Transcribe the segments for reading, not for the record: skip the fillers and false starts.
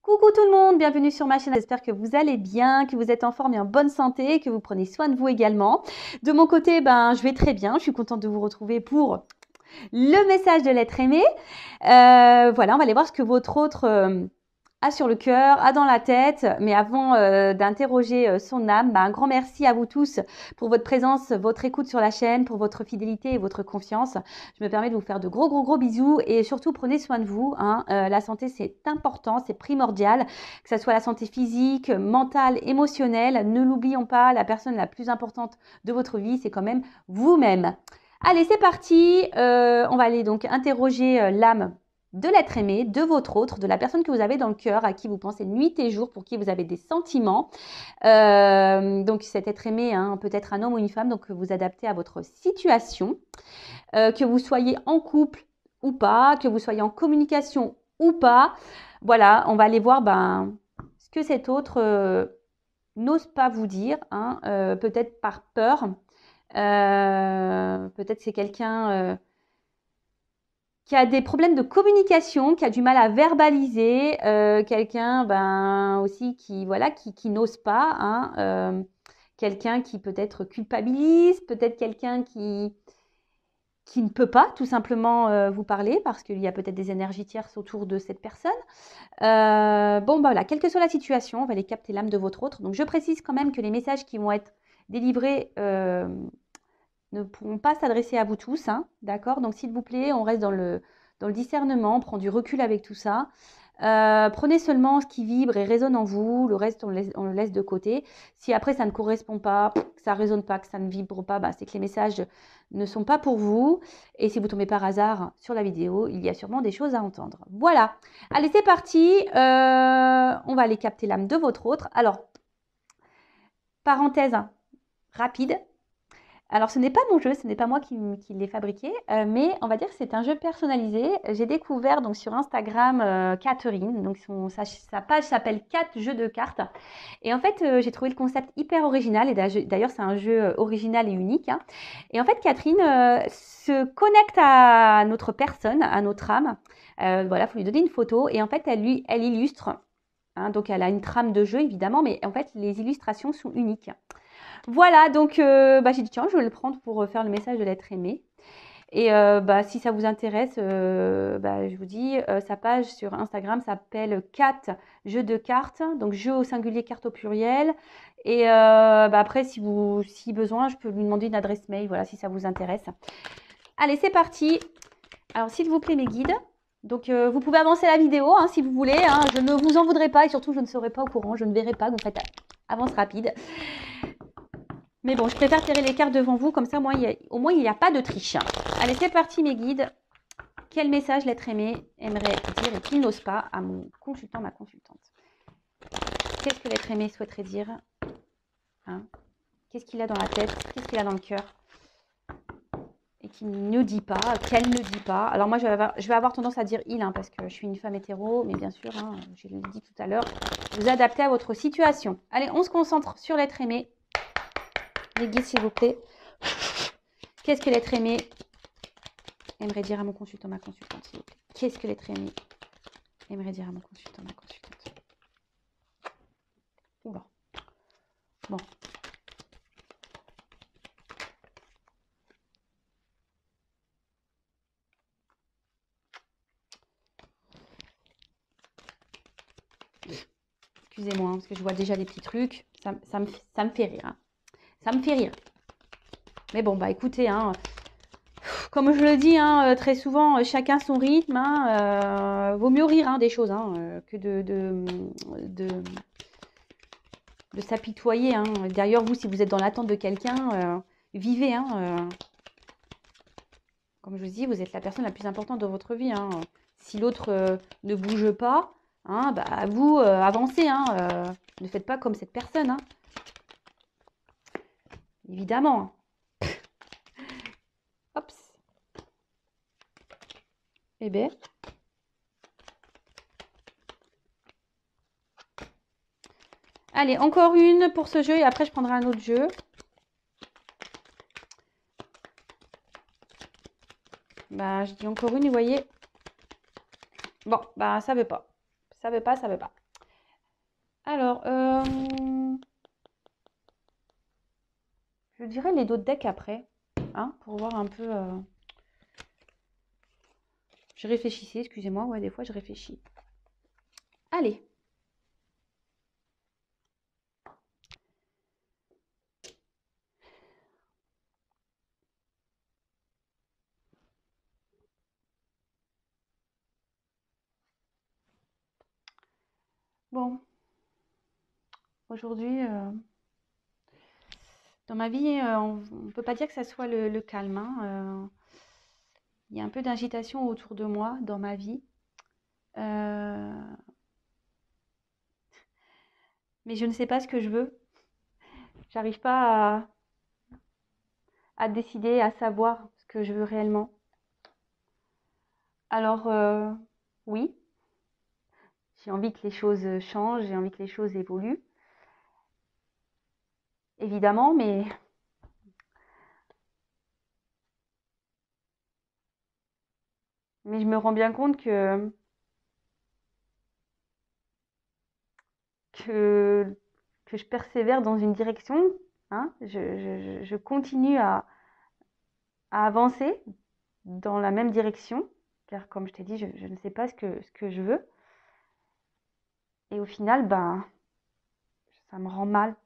Coucou tout le monde, bienvenue sur ma chaîne. J'espère que vous allez bien, que vous êtes en forme et en bonne santé, que vous prenez soin de vous également. De mon côté, je vais très bien. Je suis contente de vous retrouver pour le message de l'être aimé. Voilà, on va aller voir ce que votre autre a sur le cœur, a dans la tête. Mais avant d'interroger son âme, un grand merci à vous tous pour votre présence, votre écoute sur la chaîne, pour votre fidélité et votre confiance. Je me permets de vous faire de gros bisous et surtout prenez soin de vous. La santé, c'est important, c'est primordial, que ce soit la santé physique, mentale, émotionnelle. Ne l'oublions pas, la personne la plus importante de votre vie, c'est quand même vous-même. Allez, c'est parti. On va aller donc interroger l'âme de l'être aimé, de votre autre, de la personne que vous avez dans le cœur, à qui vous pensez nuit et jour, pour qui vous avez des sentiments. Donc cet être aimé, peut être un homme ou une femme, donc vous adaptez à votre situation. Que vous soyez en couple ou pas, que vous soyez en communication ou pas. Voilà, on va aller voir ce que cet autre n'ose pas vous dire, peut-être par peur. Peut-être c'est quelqu'un qui a des problèmes de communication, qui a du mal à verbaliser, quelqu'un aussi qui n'ose pas, quelqu'un qui peut-être culpabilise, peut-être quelqu'un qui ne peut pas tout simplement vous parler parce qu'il y a peut-être des énergies tierces autour de cette personne. Voilà, quelle que soit la situation, on va aller capter l'âme de votre autre. Donc je précise quand même que les messages qui vont être délivrés ne pourront pas s'adresser à vous tous, d'accord? Donc s'il vous plaît, on reste dans le discernement, on prend du recul avec tout ça. Prenez seulement ce qui vibre et résonne en vous, le reste on le laisse de côté. Si après ça ne correspond pas, que ça ne résonne pas, que ça ne vibre pas, c'est que les messages ne sont pas pour vous. Et si vous tombez par hasard sur la vidéo, il y a sûrement des choses à entendre. Voilà, allez c'est parti, on va aller capter l'âme de votre autre. Alors, parenthèse rapide. Alors, ce n'est pas mon jeu, ce n'est pas moi qui l'ai fabriqué, mais on va dire que c'est un jeu personnalisé. J'ai découvert donc sur Instagram Catherine, donc sa page s'appelle 4 jeux de cartes. Et en fait, j'ai trouvé le concept hyper original, et d'ailleurs c'est un jeu original et unique. Et en fait, Catherine se connecte à notre personne, à notre âme. Voilà, il faut lui donner une photo, et en fait, elle illustre. Donc, elle a une trame de jeu, évidemment, mais en fait, les illustrations sont uniques. Voilà, donc j'ai dit tiens, je vais le prendre pour faire le message de l'être aimé. Et si ça vous intéresse, je vous dis, sa page sur Instagram s'appelle 4 jeux de cartes, donc jeux au singulier, cartes au pluriel. Et après, si besoin, je peux lui demander une adresse mail, voilà, si ça vous intéresse. Allez, c'est parti. Alors, s'il vous plaît, mes guides. Donc, vous pouvez avancer la vidéo si vous voulez. Je ne vous en voudrais pas et surtout, je ne serai pas au courant. Je ne verrai pas. Donc, faites avance rapide. Mais bon, je préfère tirer les cartes devant vous, comme ça, au moins, il n'y a pas de triche. Allez, c'est parti, mes guides. Quel message l'être aimé aimerait dire et qu'il n'ose pas à mon consultant, ma consultante? Qu'est-ce que l'être aimé souhaiterait dire? Qu'est-ce qu'il a dans la tête? Qu'est-ce qu'il a dans le cœur? Et qu'il ne dit pas, qu'elle ne dit pas. Alors moi, je vais avoir tendance à dire il, parce que je suis une femme hétéro, mais bien sûr, je l'ai dit tout à l'heure, vous adaptez à votre situation. Allez, on se concentre sur l'être aimé. Les guides, s'il vous plaît. Qu'est-ce que l'être aimé aimerait dire à mon consultant, ma consultante, s'il vous plaît? Qu'est-ce que l'être aimé aimerait dire à mon consultant, ma consultante? Oula. Bon. Excusez-moi, parce que je vois déjà des petits trucs. Ça me fait rire. Ça me fait rire. Mais bon, écoutez, comme je le dis très souvent, chacun son rythme. Vaut mieux rire des choses que de s'apitoyer. D'ailleurs, vous, si vous êtes dans l'attente de quelqu'un, vivez. Comme je vous dis, vous êtes la personne la plus importante de votre vie. Si l'autre ne bouge pas, vous, avancez. Ne faites pas comme cette personne. Évidemment. Hop. Eh bien. Allez, encore une pour ce jeu et après je prendrai un autre jeu. Je dis encore une, vous voyez. Bon, ça veut pas. Ça veut pas. Alors, je dirais les d'autres decks après, hein, pour voir un peu. Je réfléchissais, excusez-moi, ouais, des fois je réfléchis. Allez. Bon, aujourd'hui, dans ma vie, on ne peut pas dire que ça soit le calme, hein. Il y a un peu d'agitation autour de moi dans ma vie. Mais je ne sais pas ce que je veux. J'arrive pas à décider, à savoir ce que je veux réellement. Alors, oui, j'ai envie que les choses changent, j'ai envie que les choses évoluent, évidemment, mais je me rends bien compte que, que je persévère dans une direction, hein, je continue à avancer dans la même direction, car comme je t'ai dit, je ne sais pas ce que je veux. Et au final, ben, ça me rend mal.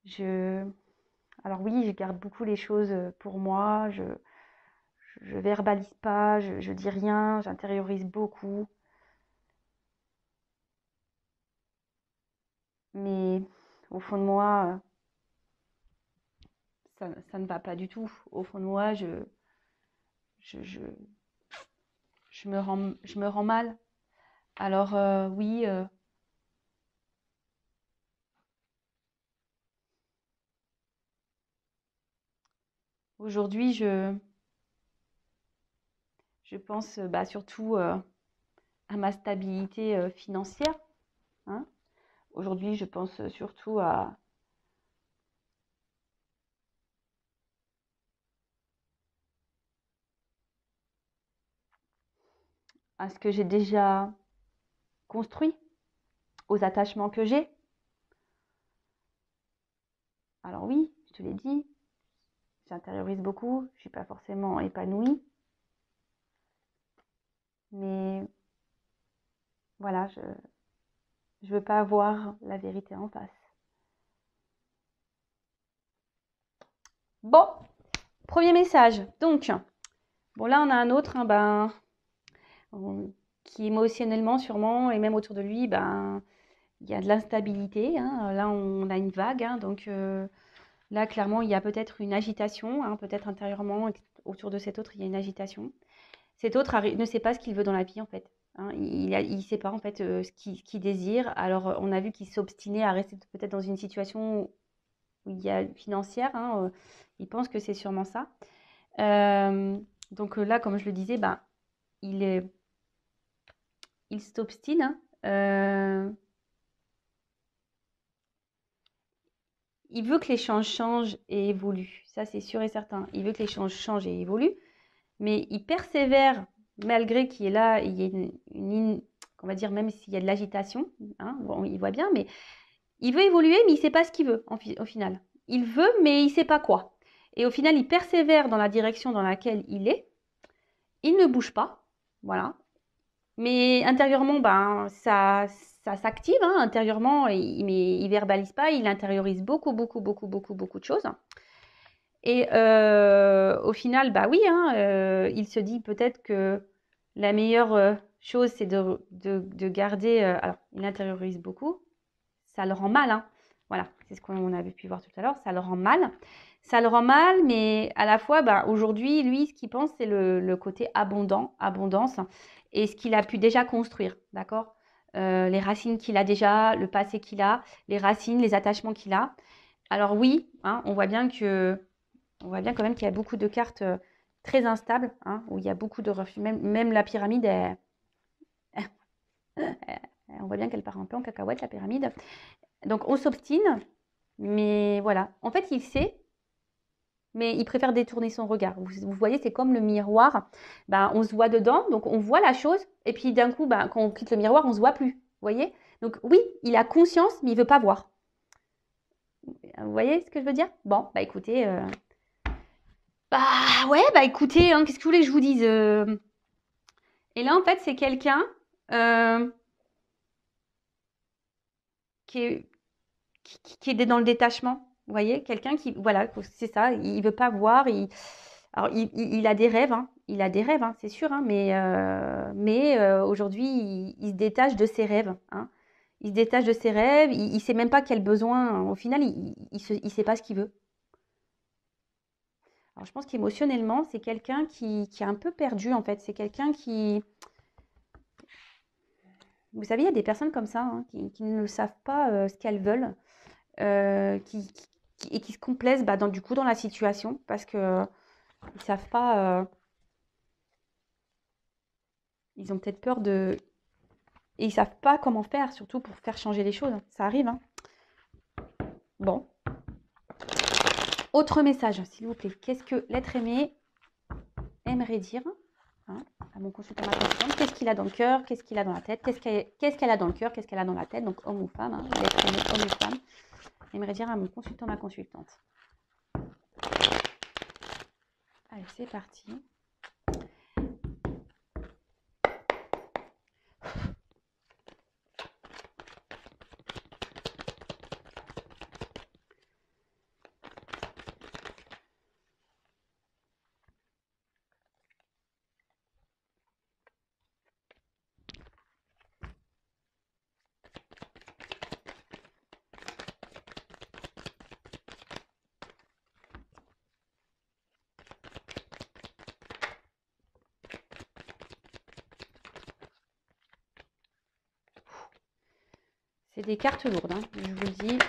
Je... Alors oui, je garde beaucoup les choses pour moi, je verbalise pas, je dis rien, j'intériorise beaucoup. Mais au fond de moi, ça ne va pas du tout. Au fond de moi, je, je, je me rends mal. Alors oui, aujourd'hui, je pense bah, surtout à ma stabilité financière, hein. Aujourd'hui, je pense surtout à ce que j'ai déjà construit, aux attachements que j'ai. Alors oui, je te l'ai dit, j'intériorise beaucoup, je ne suis pas forcément épanouie, mais voilà, je ne veux pas avoir la vérité en face. Bon, premier message. Donc, bon là on a un autre, hein, ben, qui émotionnellement sûrement, et même autour de lui, ben, il y a de l'instabilité, hein. Là on a une vague, hein, donc là clairement il y a peut-être une agitation, hein, peut-être intérieurement autour de cet autre il y a une agitation. Cet autre ne sait pas ce qu'il veut dans la vie en fait, hein. Il ne sait pas en fait ce qu'il désire. Alors on a vu qu'il s'obstinait à rester peut-être dans une situation où il y a financière, hein, il pense que c'est sûrement ça. Donc là, comme je le disais, ben, il est, il s'obstine, hein. Il veut que les choses changent et évoluent. Ça, c'est sûr et certain. Il veut que les choses changent et évoluent, mais il persévère malgré qu'il y ait là, il y ait on va dire, même s'il y a de l'agitation, hein, bon, il voit bien, mais il veut évoluer, mais il ne sait pas ce qu'il veut au final. Il veut, mais il ne sait pas quoi. Et au final, il persévère dans la direction dans laquelle il est. Il ne bouge pas, voilà. Mais intérieurement, ben, ça s'active, hein, intérieurement, mais il verbalise pas, il intériorise beaucoup de choses. Et au final, bah oui, hein, il se dit peut-être que la meilleure chose, c'est de garder. Alors, il intériorise beaucoup, ça le rend mal, hein. Voilà, c'est ce qu'on avait pu voir tout à l'heure, ça le rend mal. Ça le rend mal, mais à la fois, bah, aujourd'hui, lui, ce qu'il pense, c'est le côté abondance, et ce qu'il a pu déjà construire, d'accord? Les racines qu'il a déjà, le passé qu'il a, les racines, les attachements qu'il a. Alors oui, hein, on voit bien quand même qu'il y a beaucoup de cartes très instables, hein, où il y a beaucoup de refus. Même la pyramide, on voit bien qu'elle part un peu en cacahuète, la pyramide. Donc on s'obstine, mais voilà. En fait, il sait, mais il préfère détourner son regard. Vous voyez, c'est comme le miroir. Ben, on se voit dedans, donc on voit la chose, et puis d'un coup, ben, quand on quitte le miroir, on ne se voit plus. voyez? Donc oui, il a conscience, mais il veut pas voir. Vous voyez ce que je veux dire? Bon, bah écoutez, bah ouais, bah écoutez, hein, qu'est-ce que vous voulez que je vous dise? Et là, en fait, c'est quelqu'un qui est, qui est dans le détachement. Vous voyez, quelqu'un qui, voilà, c'est ça, il veut pas voir. Alors, il a des rêves, hein, il a des rêves, hein, c'est sûr, hein, mais aujourd'hui, il se détache de ses rêves, hein. Il se détache de ses rêves, il sait même pas quel besoin, au final, il sait pas ce qu'il veut. Alors, je pense qu'émotionnellement, c'est quelqu'un qui est un peu perdu, en fait. C'est quelqu'un qui, vous savez, il y a des personnes comme ça, hein, qui ne savent pas ce qu'elles veulent, et qui se complaisent bah, du coup dans la situation parce que ils savent pas, ils ont peut-être peur de, et ils savent pas comment faire, surtout pour faire changer les choses. Ça arrive, hein. Bon, autre message, s'il vous plaît. Qu'est-ce que l'être aimé aimerait dire, hein, à mon consultant, ma consultante? Qu'est-ce qu'il a dans le cœur? Qu'est-ce qu'il a dans la tête? Qu'est-ce qu'elle a dans le cœur? Qu'est-ce qu'elle a dans la tête? Donc homme ou femme, hein, l'être aimé, homme ou femme, aimerait dire à mon consultant, ma consultante. Allez, c'est parti. C'est des cartes lourdes, hein, je vous le dis.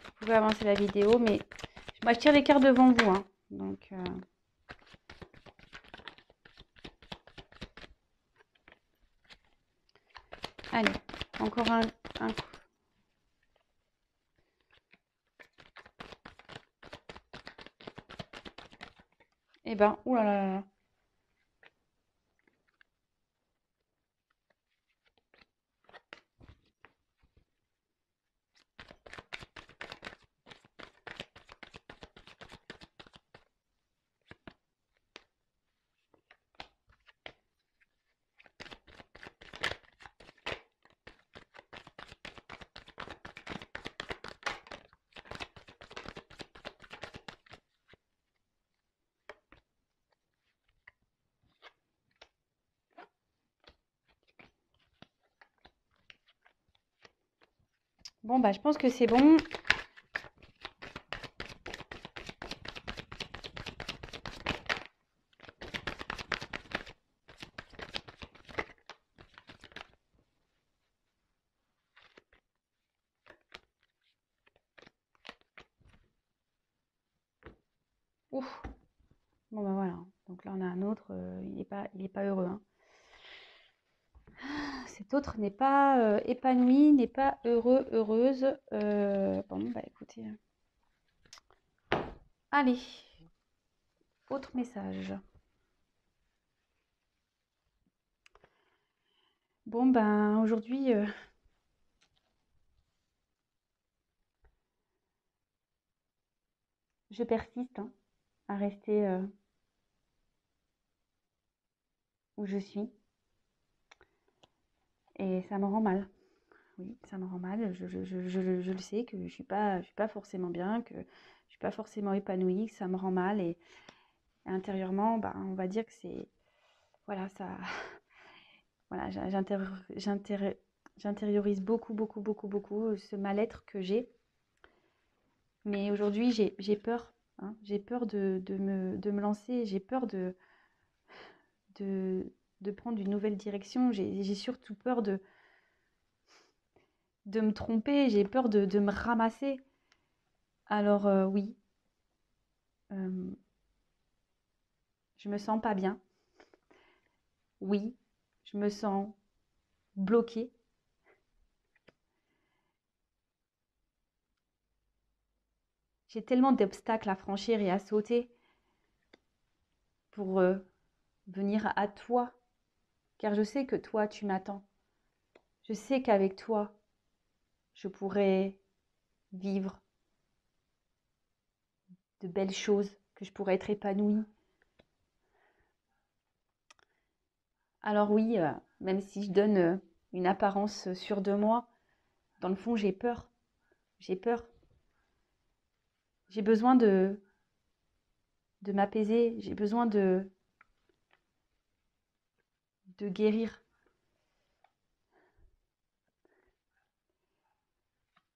Vous pouvez avancer la vidéo, mais moi je tire les cartes devant vous, hein. Donc allez, encore un coup. Eh ben, oulala. Là là là. Bon, bah, je pense que c'est bon. Ouf. Bon, bah voilà. Donc là, on a un autre. Il est pas heureux, hein. Cet autre n'est pas épanoui, n'est pas heureux, heureuse. Bon, bah écoutez. Allez, autre message. Bon, ben aujourd'hui, je persiste, hein, à rester où je suis. Et ça me rend mal. Oui, ça me rend mal. Je le sais que je suis pas forcément bien, que je suis pas forcément épanouie, que ça me rend mal. Et intérieurement, bah, on va dire que c'est, voilà, ça, voilà, j'intériorise beaucoup, beaucoup, beaucoup, beaucoup ce mal-être que j'ai. Mais aujourd'hui, j'ai peur, hein. J'ai peur de me lancer, j'ai peur de, de prendre une nouvelle direction. J'ai surtout peur de me tromper, j'ai peur de me ramasser. Alors oui, euh, je me sens pas bien. Oui, je me sens bloquée. J'ai tellement d'obstacles à franchir et à sauter pour venir à toi, car je sais que toi, tu m'attends. Je sais qu'avec toi, je pourrais vivre de belles choses, que je pourrais être épanouie. Alors oui, même si je donne une apparence sûre de moi, dans le fond, j'ai peur. J'ai peur. J'ai besoin de m'apaiser. J'ai besoin de guérir.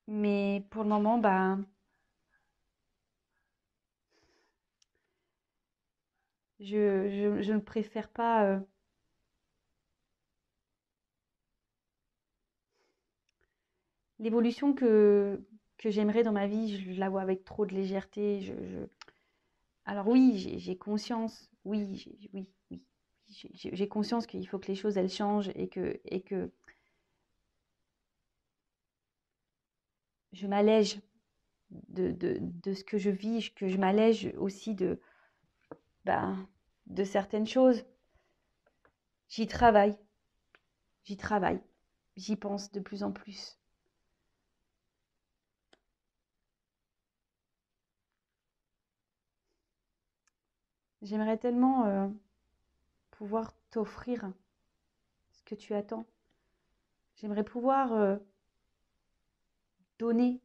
Mais pour le moment, bah, je ne préfère pas. L'évolution que j'aimerais dans ma vie, je la vois avec trop de légèreté. Alors oui, j'ai conscience. Oui, oui, oui. J'ai conscience qu'il faut que les choses elles changent et que je m'allège de ce que je vis, que je m'allège aussi bah, de certaines choses. J'y travaille, j'y travaille, j'y pense de plus en plus. J'aimerais tellement pouvoir t'offrir ce que tu attends. J'aimerais pouvoir donner,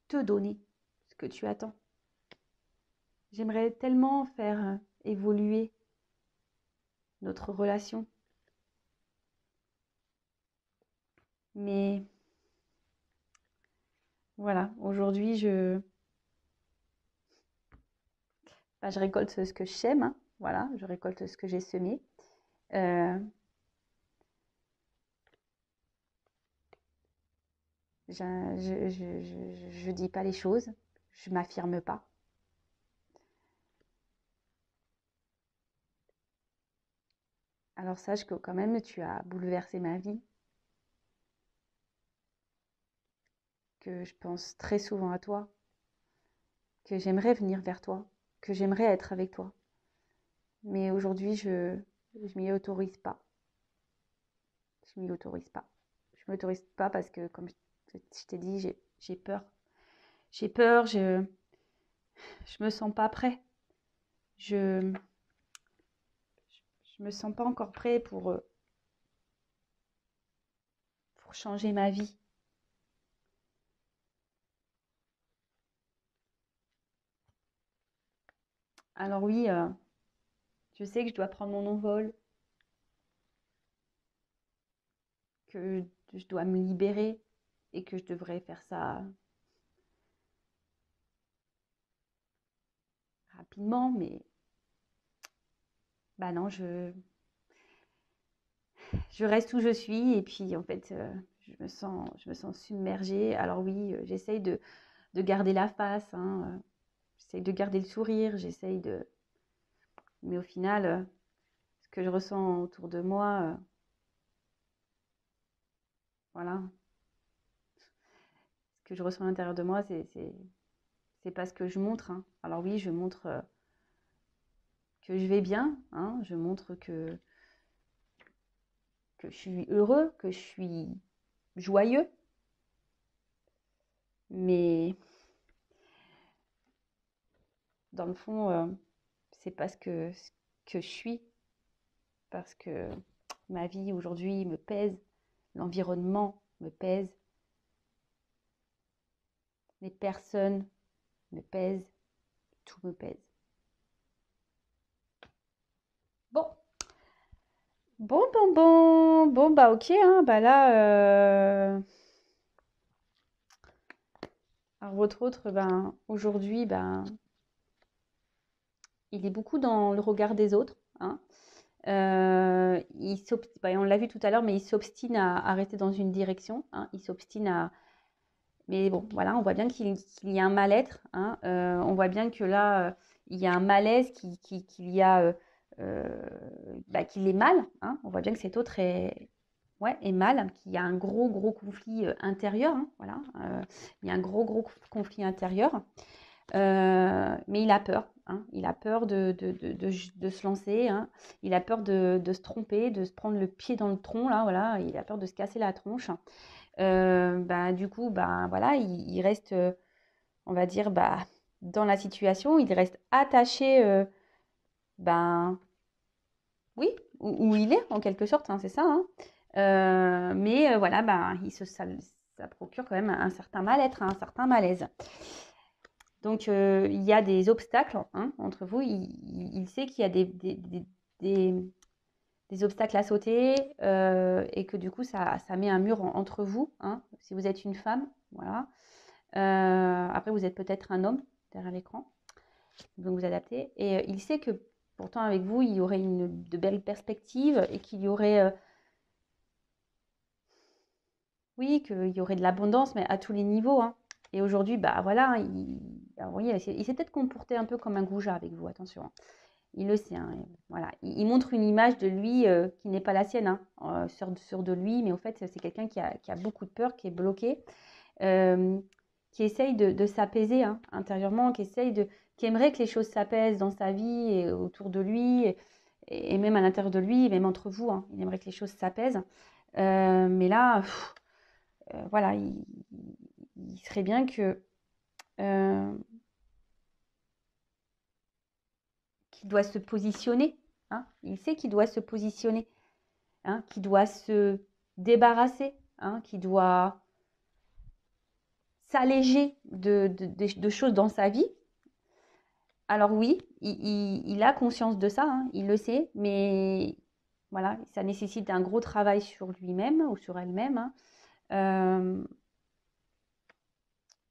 te donner ce que tu attends. J'aimerais tellement faire évoluer notre relation. Mais voilà, aujourd'hui, bah, je récolte ce que je sème, hein. Voilà, je récolte ce que j'ai semé. Euh, je dis pas les choses, je m'affirme pas. Alors sache que quand même, tu as bouleversé ma vie, que je pense très souvent à toi, que j'aimerais venir vers toi, que j'aimerais être avec toi. Mais aujourd'hui, je m'y autorise pas. Je m'y autorise pas. Je m'autorise pas parce que, comme je t'ai dit, j'ai peur. J'ai peur, je me sens pas prêt. Je, je me sens pas encore prêt pour changer ma vie. Alors oui, je sais que je dois prendre mon envol, que je dois me libérer et que je devrais faire ça rapidement, mais bah non, je reste où je suis et puis en fait, je me sens submergée. Alors oui, j'essaye de garder la face, hein, j'essaye de garder le sourire, mais au final, ce que je ressens autour de moi, voilà, ce que je ressens à l'intérieur de moi, c'est pas ce que je montre, hein. Alors oui, je montre que je vais bien, hein, je montre que je suis heureux, que je suis joyeux, mais dans le fond, c'est pas ce que je suis, parce que ma vie aujourd'hui me pèse, l'environnement me pèse, les personnes me pèsent, tout me pèse. Bon, bah ok, hein, bah là, alors votre autre, ben, aujourd'hui, ben, il est beaucoup dans le regard des autres, hein. Bah, on l'a vu tout à l'heure, mais il s'obstine à rester dans une direction, hein. Il s'obstine à... Mais bon, voilà, on voit bien qu'il y a un mal-être, hein. On voit bien que là, il y a un malaise, qu'il y a, bah, qu'il est mal, hein. On voit bien que cet autre est, ouais, est mal, qu'il y a un gros conflit intérieur, hein, voilà. Il y a un gros conflit intérieur. Mais il a peur, hein. Il a peur de se lancer, hein. Il a peur de se tromper, de se prendre le pied dans le tronc, là, voilà. Il a peur de se casser la tronche. Bah, du coup, bah, voilà, il reste, on va dire, bah, dans la situation, il reste attaché, ben, oui, où il est, en quelque sorte, hein, c'est ça, hein. Mais voilà, bah, ça procure quand même un certain mal-être, un certain malaise. Donc, il y a des obstacles, hein, entre vous. Il sait qu'il y a des- des obstacles à sauter et que du coup, ça met un mur entre vous, hein, si vous êtes une femme. Voilà. Après, vous êtes peut-être un homme derrière l'écran, donc vous adaptez. Et il sait que pourtant, avec vous, il y aurait de belles perspectives et qu'il y aurait, oui, qu'il y aurait de l'abondance, mais à tous les niveaux, hein. Et aujourd'hui, bah voilà, alors, oui, il s'est peut-être comporté un peu comme un goujat avec vous, attention, hein. Il le sait, hein, voilà. Il montre une image de lui qui n'est pas la sienne, hein, sur de lui, mais en fait, c'est quelqu'un qui a beaucoup de peur, qui est bloqué, euh, qui essaye de s'apaiser, hein, intérieurement, qui aimerait que les choses s'apaisent dans sa vie et autour de lui, et même à l'intérieur de lui, même entre vous, hein. Il aimerait que les choses s'apaisent. Mais là, voilà, il serait bien que euh, qu'il doit se positionner, hein. Il sait qu'il doit se positionner, hein, qu'il doit se débarrasser, hein, qu'il doit s'alléger de choses dans sa vie. Alors oui, il a conscience de ça, hein, il le sait, mais voilà, ça nécessite un gros travail sur lui-même ou sur elle-même, hein. Euh,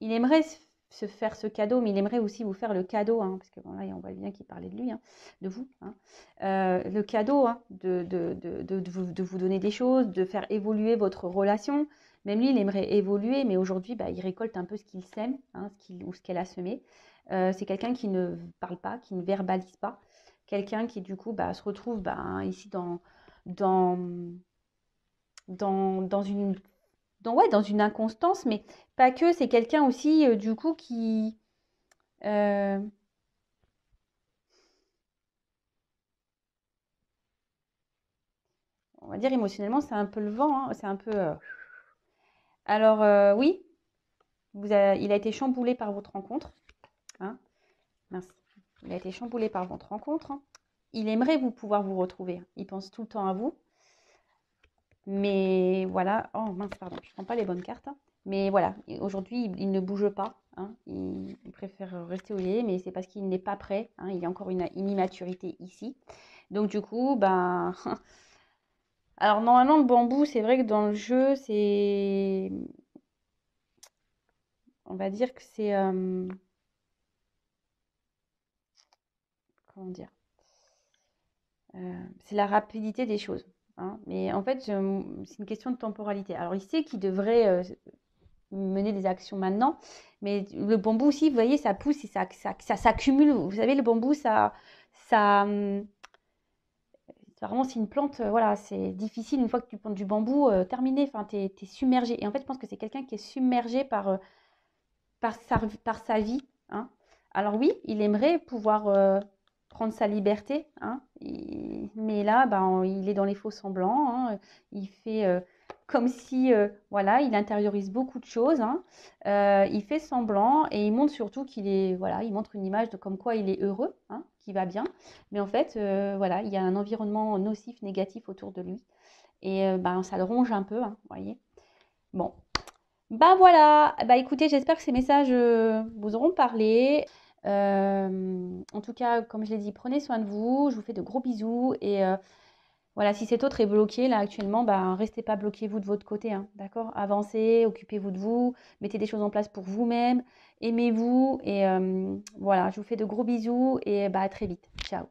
il aimerait se faire ce cadeau, mais il aimerait aussi vous faire le cadeau, hein, parce que bon, là, on voit bien qu'il parlait de lui, hein, de vous, hein. Le cadeau, hein, de vous donner des choses, de faire évoluer votre relation. Même lui, il aimerait évoluer, mais aujourd'hui, bah, il récolte un peu ce qu'il sème, hein, ou ce qu'elle a semé. C'est quelqu'un qui ne parle pas, qui ne verbalise pas, quelqu'un qui, du coup, bah, se retrouve bah, ici dans, dans une ouais, dans une inconstance, mais pas que, c'est quelqu'un aussi, du coup, qui, euh, on va dire émotionnellement, c'est un peu le vent, hein, c'est un peu... Alors, oui, il a été chamboulé par votre rencontre, hein, mince, il a été chamboulé par votre rencontre, hein. Il aimerait pouvoir vous retrouver, hein. Il pense tout le temps à vous, mais voilà, oh mince, pardon, je ne prends pas les bonnes cartes, hein. Mais voilà, aujourd'hui, il ne bouge pas, hein. Il préfère rester où il est, mais c'est parce qu'il n'est pas prêt, hein. Il y a encore une immaturité ici. Donc du coup, ben, alors normalement le bambou, c'est vrai que dans le jeu, on va dire que c'est, comment dire, c'est la rapidité des choses, hein. Mais en fait, c'est une question de temporalité. Alors il sait qu'il devrait mener des actions maintenant, mais le bambou aussi, vous voyez, ça pousse et ça s'accumule. Vous savez, le bambou, ça, vraiment, c'est une plante, voilà, c'est difficile une fois que tu plantes du bambou, terminé, enfin, t'es submergé. Et en fait, je pense que c'est quelqu'un qui est submergé par sa vie, hein. Alors oui, il aimerait pouvoir prendre sa liberté, hein, mais là, ben, il est dans les faux semblants, hein. Il fait comme si, voilà, il intériorise beaucoup de choses, hein. Il fait semblant et il montre surtout qu'il est, voilà, il montre une image de comme quoi il est heureux, hein, qu'il va bien. Mais en fait, voilà, il y a un environnement nocif, négatif autour de lui. Et ben, ça le ronge un peu, hein, vous voyez. Bon, bah voilà, bah écoutez, j'espère que ces messages vous auront parlé. En tout cas, comme je l'ai dit, prenez soin de vous. Je vous fais de gros bisous et Voilà, si cet autre est bloqué là actuellement, bah, restez pas bloqué vous de votre côté, hein, d'accord? Avancez, occupez-vous de vous, mettez des choses en place pour vous-même, aimez-vous et voilà, je vous fais de gros bisous et bah, à très vite. Ciao.